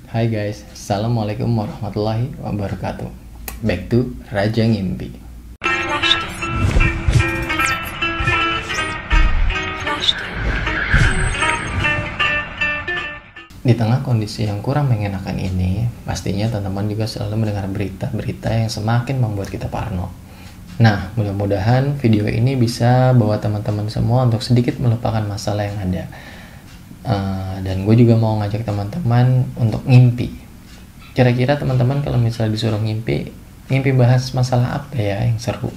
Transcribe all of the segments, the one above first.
Hai guys, Assalamualaikum warahmatullahi wabarakatuh. Back to Raja Ngimpi. Di tengah kondisi yang kurang mengenakan ini, pastinya teman-teman juga selalu mendengar berita-berita yang semakin membuat kita parno. Nah, mudah-mudahan video ini bisa bawa teman-teman semua untuk sedikit melupakan masalah yang ada. Dan gue juga mau ngajak teman-teman untuk ngimpi. Kira-kira teman-teman kalau misalnya disuruh ngimpi bahas masalah apa ya yang seru?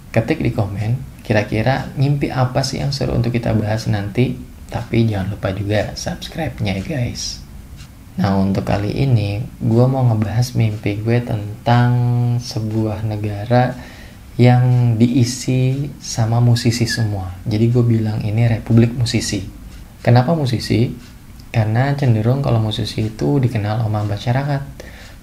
Ketik di komen, kira-kira ngimpi apa sih yang seru untuk kita bahas nanti? Tapi jangan lupa juga subscribe-nya guys. Nah, untuk kali ini gue mau ngebahas mimpi gue tentang sebuah negara yang diisi sama musisi semua. Jadi gue bilang ini Republik Musisi. Kenapa musisi? Karena cenderung kalau musisi itu dikenal sama masyarakat.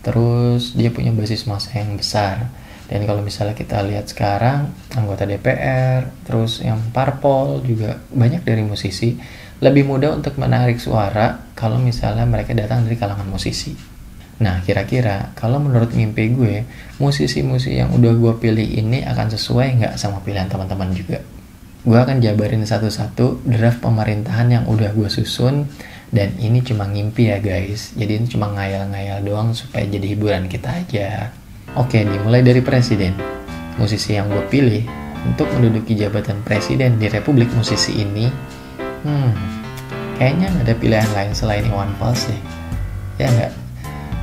Terus dia punya basis massa yang besar. Dan kalau misalnya kita lihat sekarang, anggota DPR, terus yang parpol juga banyak dari musisi. Lebih mudah untuk menarik suara kalau misalnya mereka datang dari kalangan musisi. Nah, kira-kira kalau menurut mimpi gue, musisi-musisi yang udah gue pilih ini akan sesuai nggak sama pilihan teman-teman juga? Gue akan jabarin satu-satu draft pemerintahan yang udah gue susun. Dan ini cuma ngimpi ya guys. Jadi ini cuma ngayal-ngayal doang supaya jadi hiburan kita aja. Oke, dimulai dari presiden. Musisi yang gue pilih untuk menduduki jabatan presiden di Republik Musisi ini, kayaknya gak ada pilihan lain selain Iwan Fals deh. Ya nggak?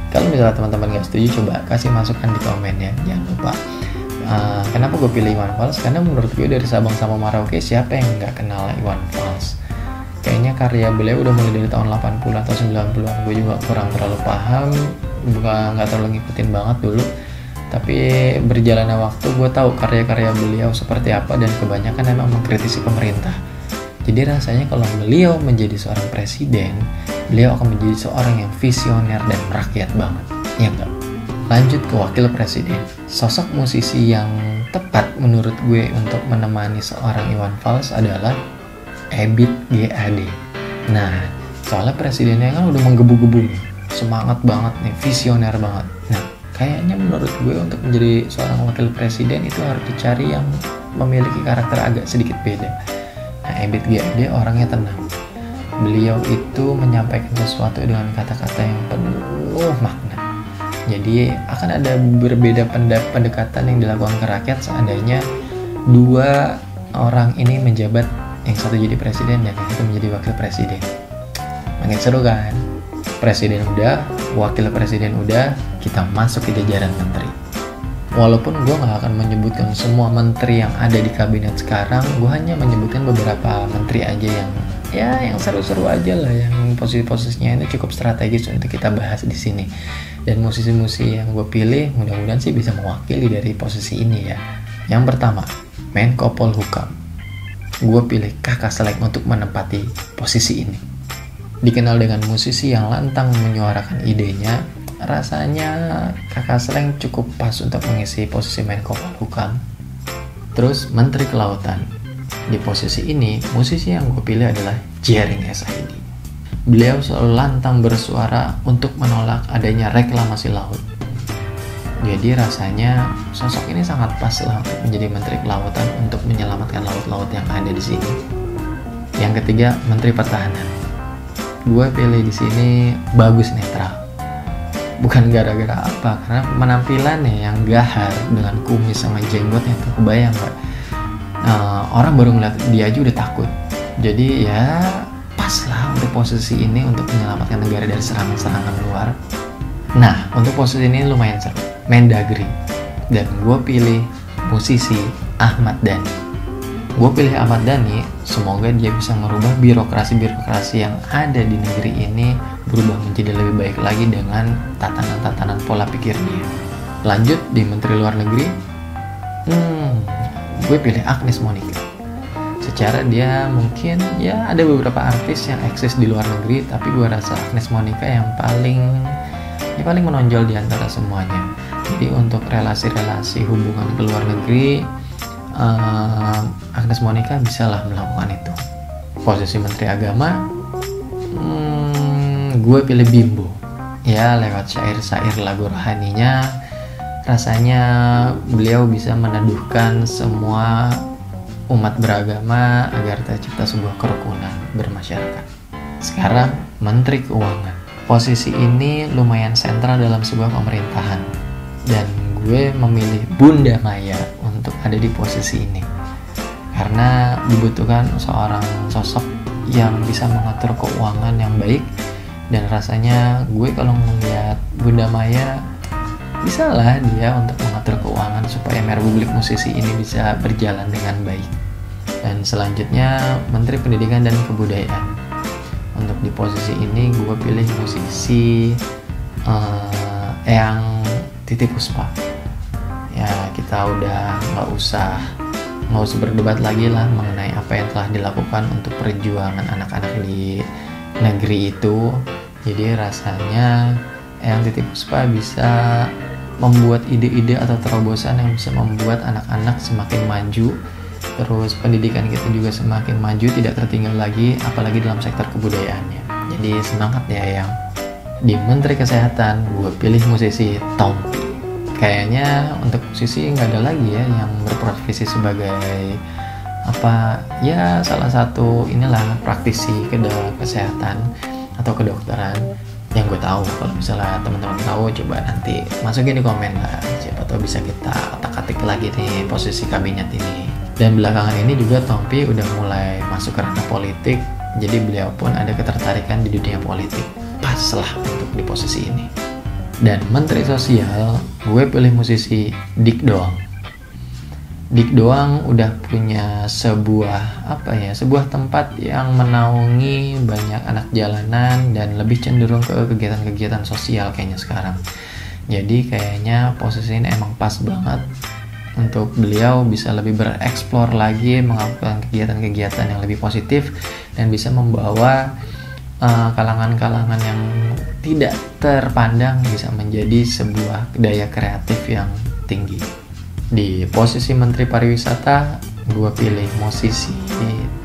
Kalau misalnya teman-teman gak setuju, coba kasih masukan di komen ya. Jangan lupa. Kenapa gue pilih Iwan Fals? Karena menurut gue dari Sabang sampai Merauke, siapa yang gak kenal Iwan Fals? Kayaknya karya beliau udah mulai dari tahun 80 atau 90-an. Gue juga kurang terlalu paham, gak terlalu ngikutin banget dulu. Tapi berjalannya waktu gue tahu karya-karya beliau seperti apa, dan kebanyakan emang mengkritisi pemerintah. Jadi rasanya kalau beliau menjadi seorang presiden, beliau akan menjadi seorang yang visioner dan merakyat banget. Ya enggak? Lanjut ke wakil presiden. Sosok musisi yang tepat menurut gue untuk menemani seorang Iwan Fals adalah Ebit G.Ade. Nah, soalnya presidennya kan udah menggebu-gebu nih, semangat banget nih, visioner banget. Nah, kayaknya menurut gue untuk menjadi seorang wakil presiden itu harus dicari yang memiliki karakter agak sedikit beda. Nah, Ebit G.Ade orangnya tenang. Beliau itu menyampaikan sesuatu dengan kata-kata yang penuh makna. Jadi akan ada berbeda pendekatan yang dilakukan ke rakyat seandainya dua orang ini menjabat, yang satu jadi presiden dan yang satu menjadi wakil presiden. Makin seru kan? Presiden udah, wakil presiden udah, kita masuk ke jajaran menteri. Walaupun gue gak akan menyebutkan semua menteri yang ada di kabinet sekarang, gue hanya menyebutkan beberapa menteri aja yang seru-seru aja lah, yang posisi-posisinya itu cukup strategis untuk kita bahas di sini. Dan musisi-musisi yang gue pilih mudah-mudahan sih bisa mewakili dari posisi ini ya. Yang pertama, Menko Polhukam. Gue pilih Kakak Slank untuk menempati posisi ini. Dikenal dengan musisi yang lantang menyuarakan idenya, rasanya Kakak Slank cukup pas untuk mengisi posisi Menko Polhukam. Terus Menteri Kelautan. Di posisi ini, musisi yang gue pilih adalah Jering SID. Beliau selalu lantang bersuara untuk menolak adanya reklamasi laut. Jadi rasanya sosok ini sangat pas lah untuk menjadi Menteri Kelautan untuk menyelamatkan laut-laut yang ada di sini. Yang ketiga, Menteri Pertahanan. Gue pilih di sini Bagus Netral. Bukan gara-gara apa, karena penampilannya yang gahar dengan kumis sama jenggotnya tuh kebayang gak? Orang baru ngeliat dia aja udah takut. Jadi ya pas lah untuk posisi ini untuk menyelamatkan negara dari serangan-serangan luar. Nah, untuk posisi ini lumayan seru, Mendagri. Dan gue pilih musisi Ahmad Dhani. Gue pilih Ahmad Dhani, semoga dia bisa merubah birokrasi-birokrasi yang ada di negeri ini berubah menjadi lebih baik lagi dengan tatanan-tatanan pola pikir dia. Lanjut di Menteri Luar Negeri, gue pilih Agnes Monica. Secara dia mungkin ya ada beberapa artis yang eksis di luar negeri, tapi gue rasa Agnes Monica yang paling menonjol di antara semuanya. Jadi untuk relasi-relasi hubungan ke luar negeri, Agnes Monica bisa lah melakukan itu. Posisi Menteri Agama, gue pilih Bimbo. ya lewat syair-syair lagu rohaninya rasanya beliau bisa meneduhkan semua umat beragama agar tercipta sebuah kerukunan bermasyarakat. Sekarang Menteri Keuangan. Posisi ini lumayan sentral dalam sebuah pemerintahan dan gue memilih Bunda Maya untuk ada di posisi ini karena dibutuhkan seorang sosok yang bisa mengatur keuangan yang baik, dan rasanya gue kalau ngeliat Bunda Maya bisa lah dia untuk mengatur keuangan supaya Republik Musisi ini bisa berjalan dengan baik. Dan selanjutnya Menteri Pendidikan dan Kebudayaan. Untuk di posisi ini gue pilih musisi Eyang Titiek Puspa. Ya kita udah nggak usah berdebat lagi lah mengenai apa yang telah dilakukan untuk perjuangan anak-anak di negeri itu. Jadi rasanya Eyang Titiek Puspa bisa membuat ide-ide atau terobosan yang bisa membuat anak-anak semakin maju, terus pendidikan kita juga semakin maju, tidak tertinggal lagi, apalagi dalam sektor kebudayaannya. Jadi semangat ya Eyang. Di Menteri Kesehatan gue pilih musisi Tompi. Kayaknya untuk musisi nggak ada lagi ya yang berprofesi sebagai salah satu praktisi kesehatan atau kedokteran. Yang gue tahu, kalau misalnya teman-teman tahu coba nanti masukin di komen lah, siapa tahu bisa kita otak-atik lagi nih posisi kabinet ini. Dan belakangan ini juga Tompi udah mulai masuk ke ranah politik, jadi beliau pun ada ketertarikan di dunia politik. Pas lah untuk di posisi ini. Dan Menteri Sosial gue pilih musisi Dik Doang. Dik Doang udah punya sebuah tempat yang menaungi banyak anak jalanan dan lebih cenderung ke kegiatan-kegiatan sosial kayaknya sekarang. Jadi kayaknya posisi ini emang pas banget untuk beliau bisa lebih bereksplor lagi, melakukan kegiatan-kegiatan yang lebih positif dan bisa membawa kalangan-kalangan yang tidak terpandang bisa menjadi sebuah daya kreatif yang tinggi. Di posisi Menteri Pariwisata gue pilih musisi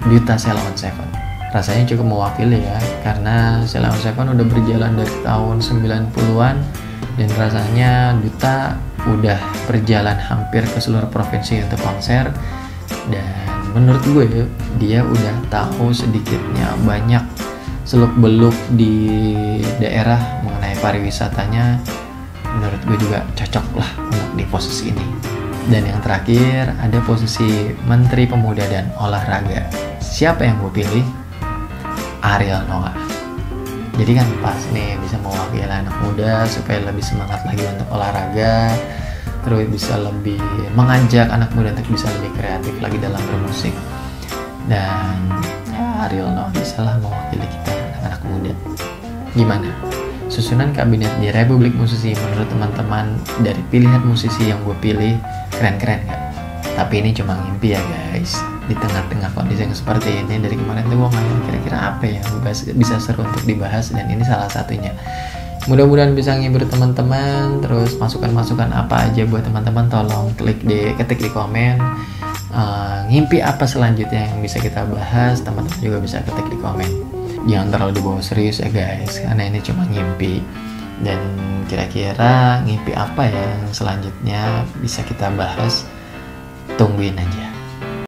Duta Sheila on 7. Rasanya cukup mewakili ya, karena Sheila on 7 udah berjalan dari tahun 90-an dan rasanya Duta udah berjalan hampir ke seluruh provinsi untuk konser, dan menurut gue dia udah tahu sedikitnya banyak seluk-beluk di daerah mengenai pariwisatanya. Menurut gue juga cocok lah untuk di posisi ini. Dan yang terakhir ada posisi Menteri Pemuda dan Olahraga. Siapa yang gue pilih? Ariel Noah. Jadi kan pas nih bisa mewakili anak muda supaya lebih semangat lagi untuk olahraga, terus bisa lebih mengajak anak muda untuk bisa lebih kreatif lagi dalam bermusik. Dan ya Ariel Noah bisa lah mewakili kita anak muda. Gimana? Susunan kabinet di Republik Musisi menurut teman-teman dari pilihan musisi yang gue pilih keren-keren gak? Tapi ini cuma mimpi ya guys. Di tengah-tengah kondisi yang seperti ini, dari kemarin tuh gue ngayal kira-kira apa yang bisa seru untuk dibahas, dan ini salah satunya. Mudah-mudahan bisa ngibur teman-teman. Terus masukan-masukan apa aja buat teman-teman tolong ketik di komen. Ngimpi apa selanjutnya yang bisa kita bahas, teman-teman juga bisa ketik di komen. Jangan terlalu dibawa serius ya guys, karena ini cuma ngimpi. Dan kira-kira ngimpi apa ya yang selanjutnya bisa kita bahas, tungguin aja.